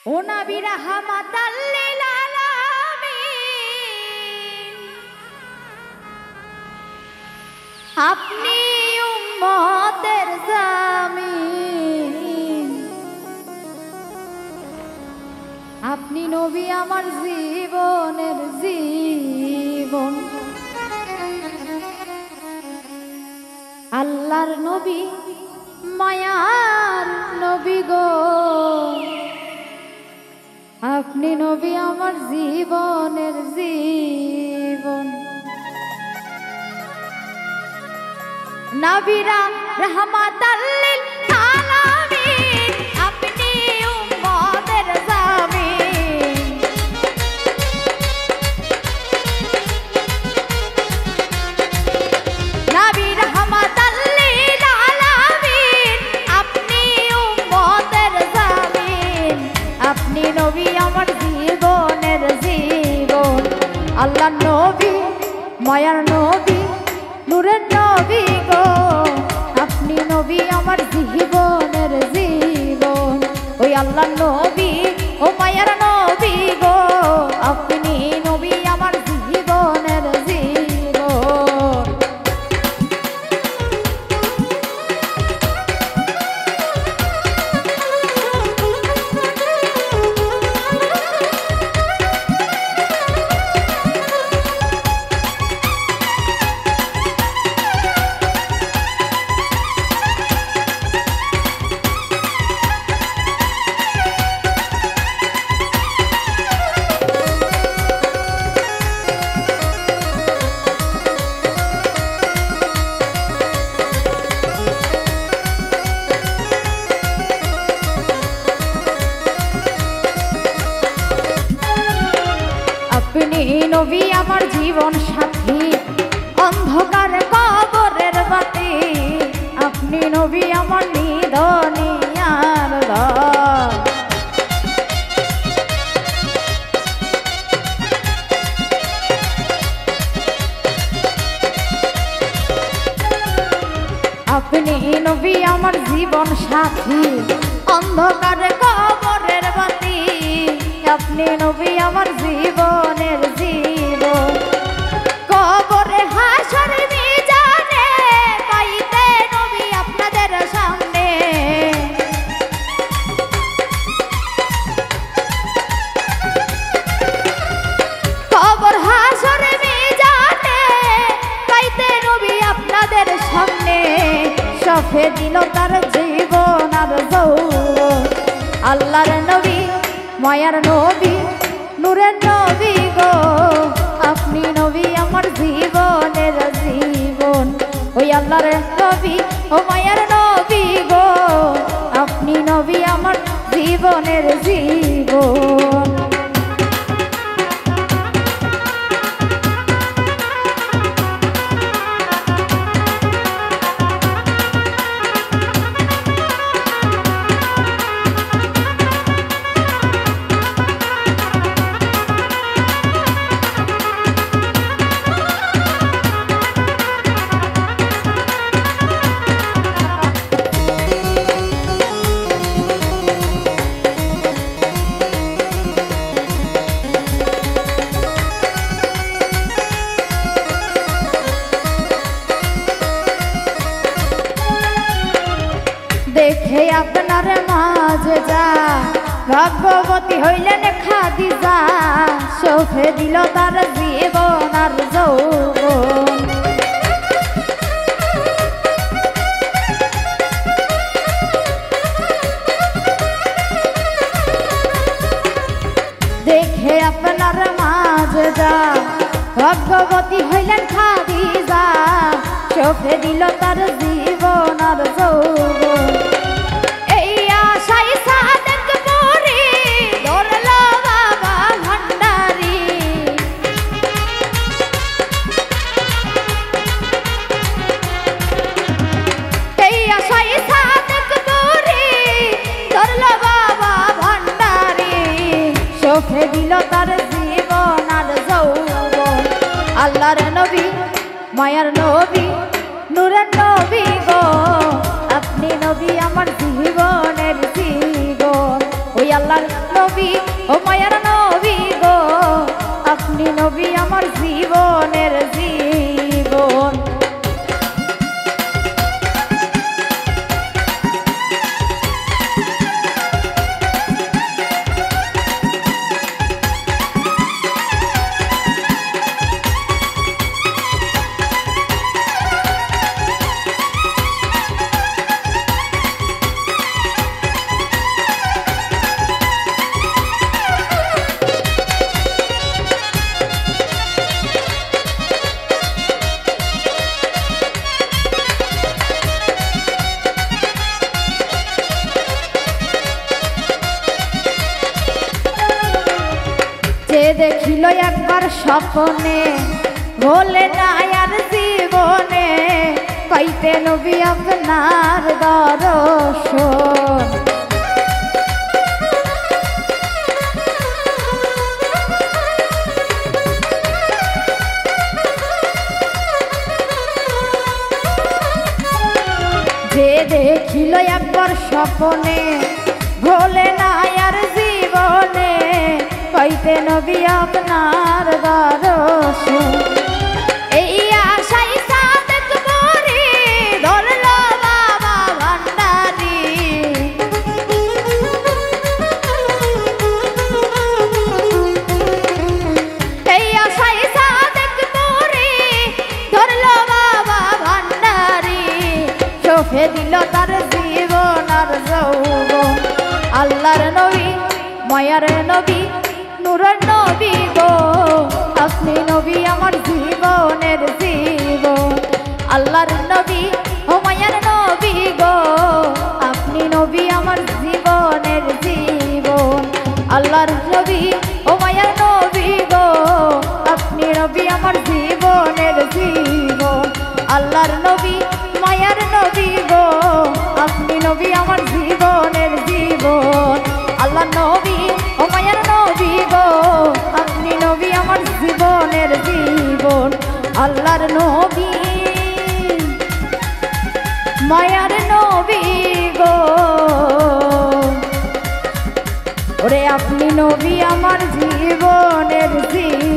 ও নবী রাহমাতাল লিল আলামিন, আপনি উম্মতের জামিন, আপনি নবী আমার জীবনের জীবন। আল্লাহর নবী মায়ার নবী গো, আপনি নবী আমার জীবনের জীবন। নবীরা রাহমাতাল লিল আলামিন, আপনি উম্মতের জামিন, নবী রাহমাতাল লিল আলামিন, আপনি উম্মতের জামিন, আপনি নবী আমার জীবনের জীবন। আল্লাহর নবী মায়ার নবী নূরের নবী গো, আপনি নবী আমার জীবনের জীবন। ওই আল্লাহর নবী ও মায়ার নবী গো, আপনি নবী আমার জীবনের জীবন। আপনি নবী আমার জীবন সাথী, অন্ধকার কবরের বাতি, আপনি নবী আমার নিদনিয়ার দ্বার। আপনি নবী আমার জীবন সাথী, অন্ধকার কবরের বাতি, আপনি নবী আমার জীবনের জীবন। কবরে হাসর মিজানে পাইতে নবী আপনাদের সামনে, কবর হাসর মিজানে পাইতে নবী আপনাদের সামনে, সফে দিল তার জীবন আর যৌবন। আল্লাহর নবী মায়ার নবী নূরের নবী গো, আপনি নবী আমার জীবনের জীবন। ওই আল্লাহর নবী ও মায়ার নবী গো, আপনি নবী আমার জীবনের জীবন। দেখে আপনার মাঝে যা ভাগ্যবতী হইলেন খাদিজা, সফে দিল তার জীবন আর যৌবন। দেখে আপনার মাঝে যা ভাগ্যবতী হইলেন খাদিজা, সফে দিল তার জীবন আর যৌবন। এই আশায় সাদেক পরে ধরল বাবা ভান্ডারি, এই আশায় সাদেক পরে ধরল বাবা ভান্ডারি, সফে দিল তার জীবন আর যৌবন। আল্লাহর নবী মায়ার নবী নূরের নবী গো, আপনি নবী আমার জীবনের জীবন। ওই আল্লাহর নবী স্বপ্নে ভোলে না আর জীবনে পাইতে নবী আপনার দর্শন। যে দেখিল একবার স্বপ্নে ভোলে না আর জীবনে পাইতে নবী আপনার দর্শন। এই আশাই সাদেক পরে ধরল বাবা ভান্ডারি, এই আশাই সাদেক পরে ধরল বাবা ভান্ডারি, চোখে দিল তার জীবন আর যৌবন। আল্লাহর নবী মায়ার নবী নূরের নবী গো, আপনি নবী আমার জীবনের জীবন। আল্লাহর নবী ও মায়ার নবী গো, আপনি নবী আমার জীবনের জীবন। আল্লাহর নবী ও মায়ার নবী গো, আপনি নবী আমার জীবনের জীবন। আল্লাহর নবী মায়ার নবী গো, আপনি নবী আমার জীবনের জীবন। আল্লাহর নবী ও মায়ার নবী গো, আপনি নবী আমার জীবনের জীবন। আল্লাহর নবী মায়ার নবী গো, ওরে আপনি নবী আমার জীবনের জীবন।